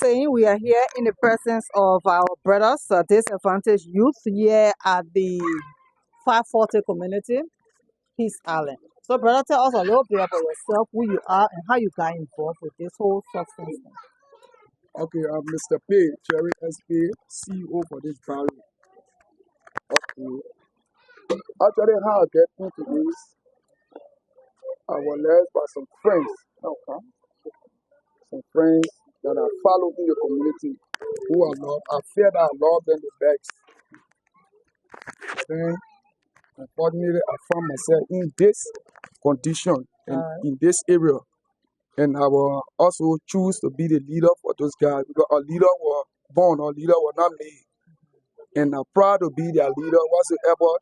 saying we are here in the presence of our brothers, disadvantaged youth here at the 540 community, Peace Island. So, brother, tell us a little bit about yourself, who you are, and how you got involved with this whole substance thing. Okay, I'm Mr. P, Cherry SP, CEO for this barrel. Okay. Actually, how I get into this, I was led by some friends. Okay. Some friends that I follow in the community who are not, I feel that I love them the best. Then, unfortunately, I found myself in this condition and in this area. And I will also choose to be the leader for those guys because a leader was born, a leader was not made. And I'm proud to be their leader whatsoever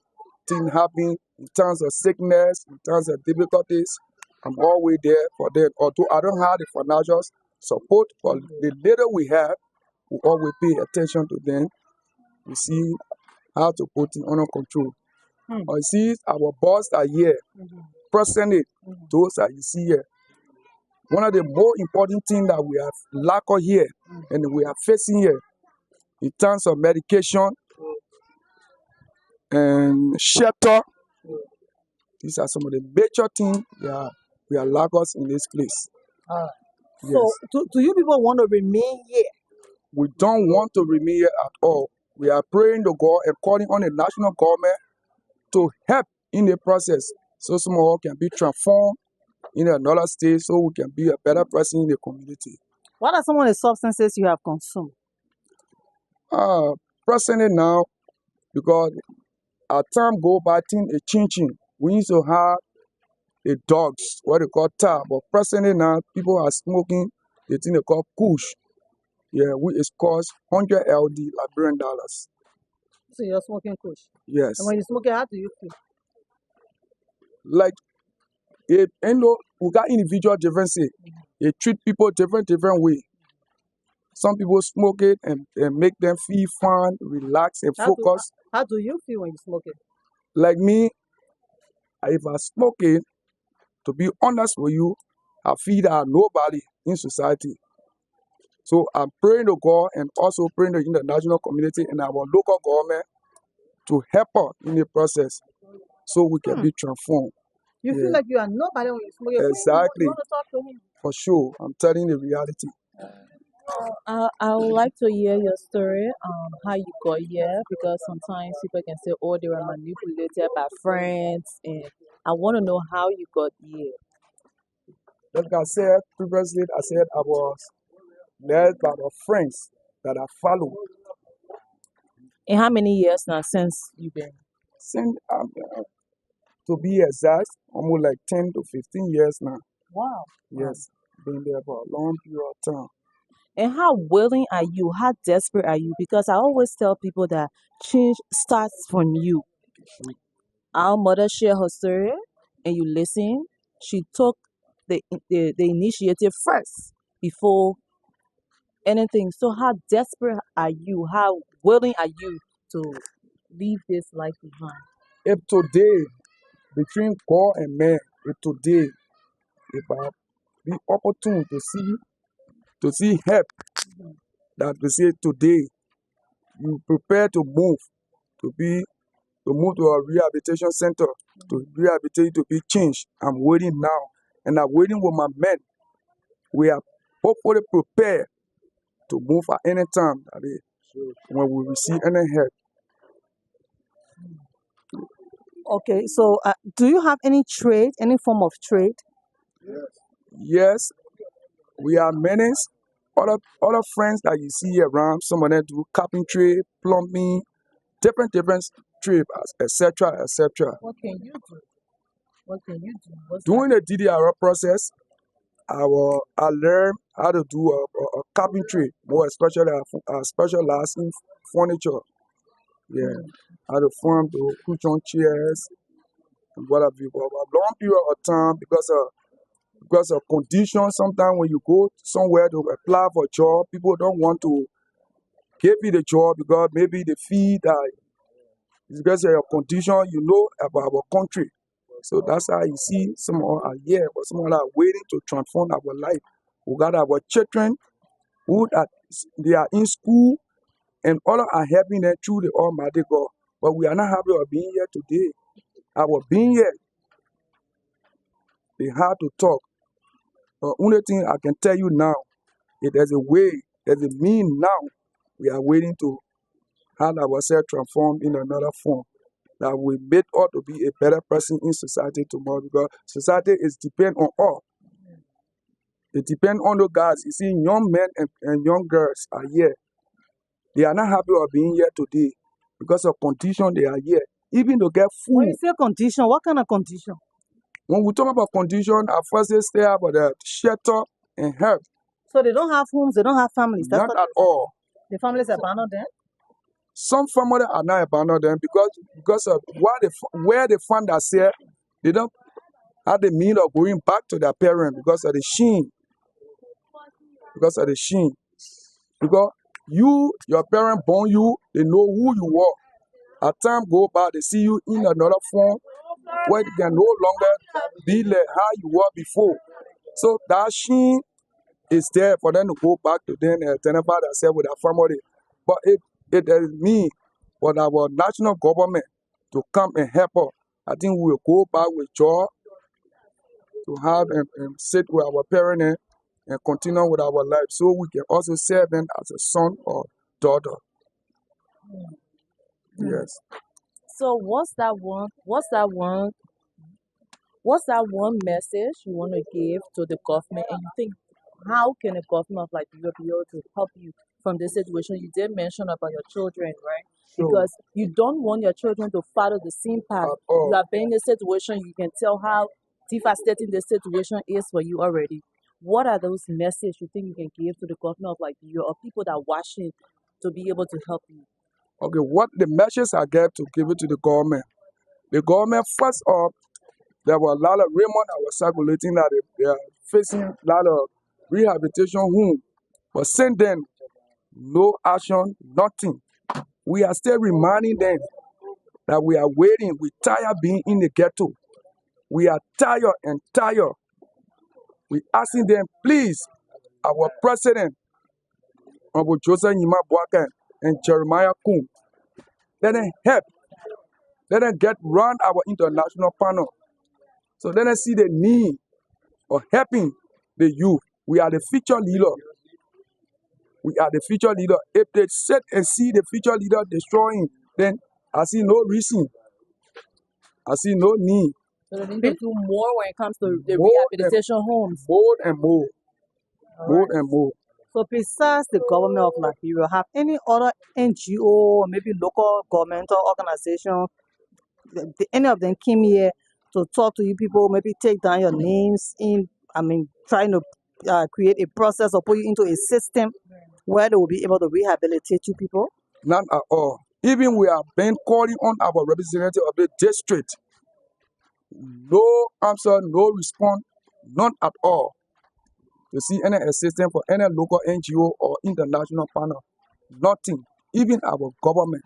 thing happen in terms of sickness, in terms of difficulties. I'm always there for them. Although I don't have the financial support, but the little we have, we always pay attention to them. We see how to put it under control. You see, our boss are here, present those that you see here. One of the more important things that we have lack of here and we are facing here in terms of medication and shelter, these are some of the major things we are lack us in this place. Yes. So, do you people want to remain here? We don't want to remain here at all. We are praying to God and calling on the national government to help in the process so some of us can be transformed in another state so we can be a better person in the community. What are some of the substances you have consumed? Personally now, because as time go by, things are changing. We used to have the dogs, what they call tar, but presently now, people are smoking the thing they call kush. Yeah, which is cost 100 LD Liberian dollars. So you're smoking kush? Yes. And when you smoke it, how do you feel? Like, we got individual differences. They treat people different way. Some people smoke it and make them feel fun, relax, and focus. How do you feel when you smoke it? Like me, if I smoke it, to be honest with you, I feel that I'm nobody in society. So I'm praying to God and also praying to the international community and our local government to help us in the process so we can be transformed. You feel like you are nobody when you smoke it? Exactly. You want to talk to him? For sure. I'm telling the reality. I would like to hear your story, how you got here, because sometimes people can say, oh, they were manipulated by friends, and I want to know how you got here. Like I said previously, I said I was led by the friends that I follow. And how many years now since you've been? Since, to be exact, almost like 10 to 15 years now. Wow. Yes, been there for a long period of time. And how willing are you? How desperate are you? Because I always tell people that change starts from you. Our mother shared her story, and you listen. She took the initiative first before anything. So how desperate are you? How willing are you to leave this life behind? If today, between God and man, if today, if I be opportune to see help, that we say today, you prepare to move, to move to a rehabilitation center, to rehabilitate, to be changed. I'm waiting now, and I'm waiting with my men. We are hopefully prepared to move at any time that is, when we receive any help. Okay, so do you have any trade, any form of trade? Yes, we are many other friends that you see around. Some of them do carpentry, plumbing, different trade, etc., etc. What can you do? What can you do? During the DDR process, I learned how to do a carpentry, more especially specialized in furniture. Yeah, how to form the cushion chairs and what have you. But a long period of time because of conditions. Sometimes when you go somewhere to apply for a job, people don't want to give you the job because maybe they feel that it's because of your condition, you know about our country. So that's how you see some of us are here, but some of us are waiting to transform our life. We got our children who that they are in school, and all are helping them through the Almighty God. But we are not happy of being here today. Our being here, they have to talk. The only thing I can tell you now is there's a way, there's a mean now. We are waiting to have ourselves transformed in another form that we made us to be a better person in society tomorrow, because society is depend on us. It depends on the guys. You see, young men and young girls are here. They are not happy of being here today because of condition they are here. Even to get When food. you say condition, what kind of condition? When we talk about condition, I first stay about the shelter and health. So they don't have homes, they don't have families. That's Not what at all. the families abandon them. Some families are not abandoned them because of where they find themselves, they don't have the means of going back to their parents because of the shame. Because of the shame. Because your parents born you, they know who you are. As time go by, they see you in another form where you can no longer be like how you were before. So that shame is there for them to go back to them and identify themselves with their family. But it is me for our national government to come and help us. I think we will go back with joy to have and sit with our parents and continue with our life so we can also serve them as a son or daughter. Yes. So what's that one message you want to give to the government, and you think how can the government of Liberia be able to help you from this situation? You did mention about your children, right? So Because you don't want your children to follow the same path. at You all. have been in a situation, you can tell how devastating the situation is for you already. What are those messages you think you can give to the government of Liberia or people that are watching to be able to help you? Okay, what the message I get to give it to the government? The government first off, there were a lot of rumors that were circulating that they are facing a lot of rehabilitation home. But since then, no action, nothing. We are still reminding them that we are waiting. We tired being in the ghetto. We are tired and tired. We asking them, please, our president, Uncle Joseph Yima Boakai and Jeremiah Kuhn, let them help. Let them get run our international panel. So let them see the need of helping the youth. We are the future leader. We are the future leader. If they sit and see the future leader destroying, then I see no reason. I see no need. So they need to do more when it comes to the More and rehabilitation homes. more and more. All More right. and more. So besides the government of Liberia, have any other NGO, maybe local governmental organization, any of them came here to talk to you people, maybe take down your names trying to create a process or put you into a system where they will be able to rehabilitate you people? Not at all. Even we have been calling on our representative of the district. No answer, no response, none at all. To see any assistance for any local NGO or international partner. Nothing. Even our government.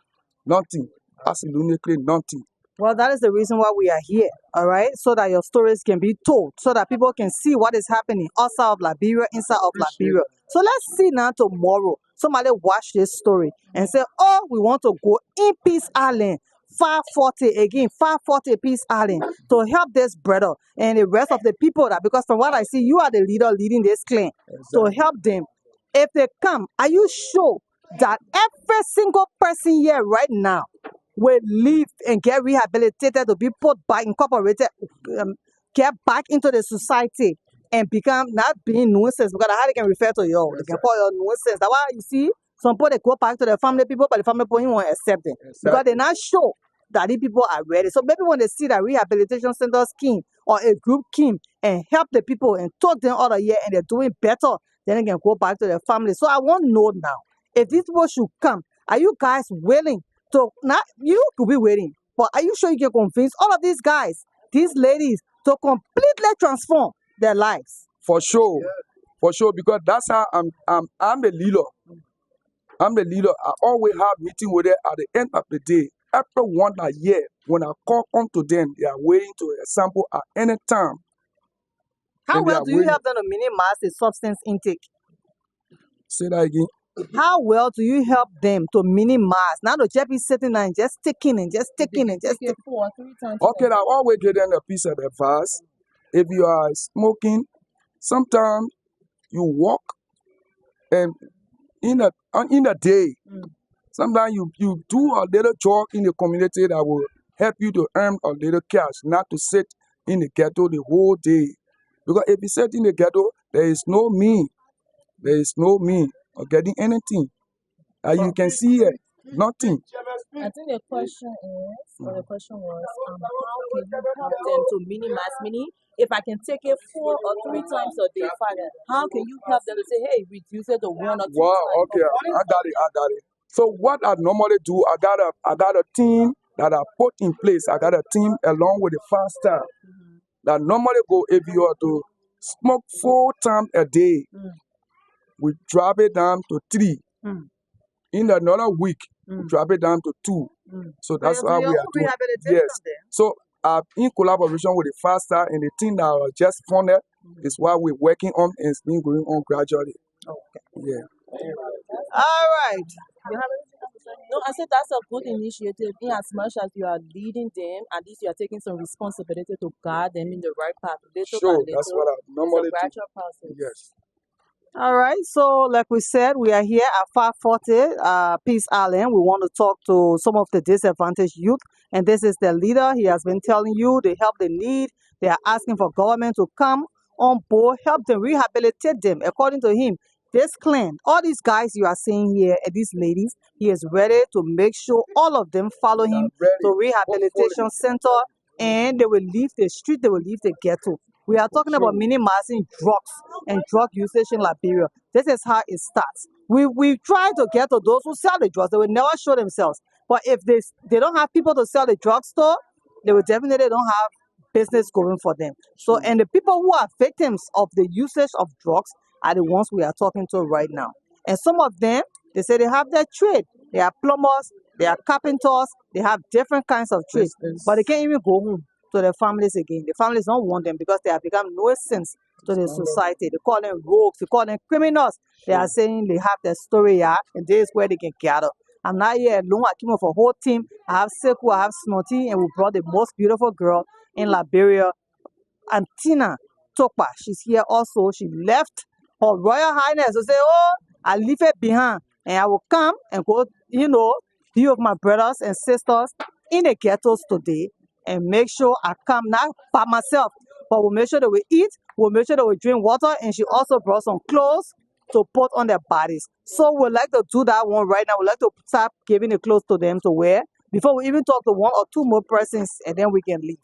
Nothing. Absolutely nothing. Well, that is the reason why we are here, all right? So that your stories can be told, so that people can see what is happening outside of Liberia, inside of Liberia. So let's see now tomorrow, somebody watch this story and say, oh, we want to go in Peace Island, 540 again, 540 Peace Island to help this brother and the rest of the people that, because from what I see, you are the leader leading this clan to Exactly. help them. If they come, are you sure that every single person here right now will live and get rehabilitated to be put back, incorporated, get back into the society and become not being nuisance? Because that's how they can refer to you. They can call you nuisance. That's why you see some people they go back to their family people, but the family people won't accept them because Exactly. they're not sure that these people are ready. So maybe when they see that rehabilitation center scheme or a group scheme and help the people and talk them out of here and they're doing better, then they can go back to their family. So I want to know now, if these people should come, are you guys willing to, not you could be waiting, but are you sure you can convince all of these guys, these ladies, to completely transform their lives? For sure. For sure. Because that's how I'm the leader. I'm the leader. I always have meeting with them at the end of the day. Everyone that here, when I call onto them, they are waiting to sample at any time. How And they well are do you waiting. help them to minimize the substance intake? Say that again. How well do you help them to minimize? Not to just be sitting there and just taking and just taking and just Take it 4 or 3 times. Okay, I always give them a piece of advice. If you are smoking, sometimes you walk and in a day, sometimes you do a little job in the community that will help you to earn a little cash, not to sit in the ghetto the whole day. Because if you sit in the ghetto, there is no mean of getting anything. As you can see here, nothing. I think the question is, or the question was, how can you help them to minimize? Meaning, if I can take it 4 or 3 times a day, Father, how can you help them to say, hey, reduce it to 1 or 2 Wow, times? okay, I got it. So what I normally do, I got a team that I put in place. I got a team along with the fast staff that normally go, if you are to smoke 4 times a day, we drop it down to 3. In another week, we drop it down to 2. So that's how we are doing. Yes. So in collaboration with the faster and the team that are just funded is what we're working on, and it's been going on gradually. Okay. Yeah. All right. You have anything else to say? No, I said that's a good initiative. In as much as you are leading them, at least you are taking some responsibility to guide them in the right path, little by Sure, little. that's what I normally It's a do. gradual process. Yes. All right. So, like we said, we are here at 540 Peace Island. We want to talk to some of the disadvantaged youth, and this is the leader. He has been telling you the help they need. They are asking for government to come on board, help them, rehabilitate them. According to him, this clan, all these guys you are seeing here, and these ladies, he is ready to make sure all of them follow him to rehabilitation center, and they will leave the street, they will leave the ghetto. We are talking about minimizing drugs and drug usage in Liberia. This is how it starts. We try to get to those who sell the drugs. They will never show themselves. But if they don't have people to sell the drugstore, they will definitely don't have business going for them. So, and the people who are victims of the usage of drugs are the ones we are talking to right now. And some of them, they say they have their trade. They are plumbers, they are carpenters, they have different kinds of trades, but they can't even go home to their families again. The families don't want them because they have become nuisance to the society. They call them rogues, they call them criminals. They are saying they have their story yard, and this is where they can gather. I'm not here alone. I came with a whole team. I have Seku, I have Snotty, and we brought the most beautiful girl in Liberia, Antina Tokpa. She's here also. She left Her Royal Highness to say, oh, I leave it behind and I will come and go, be with my brothers and sisters in the ghettos today and make sure I come not by myself, but we'll make sure that we eat, we'll make sure that we drink water, and she also brought some clothes to put on their bodies. So we'd like to do that one right now. We'd like to start giving the clothes to them to wear before we even talk to 1 or 2 more persons, and then we can leave.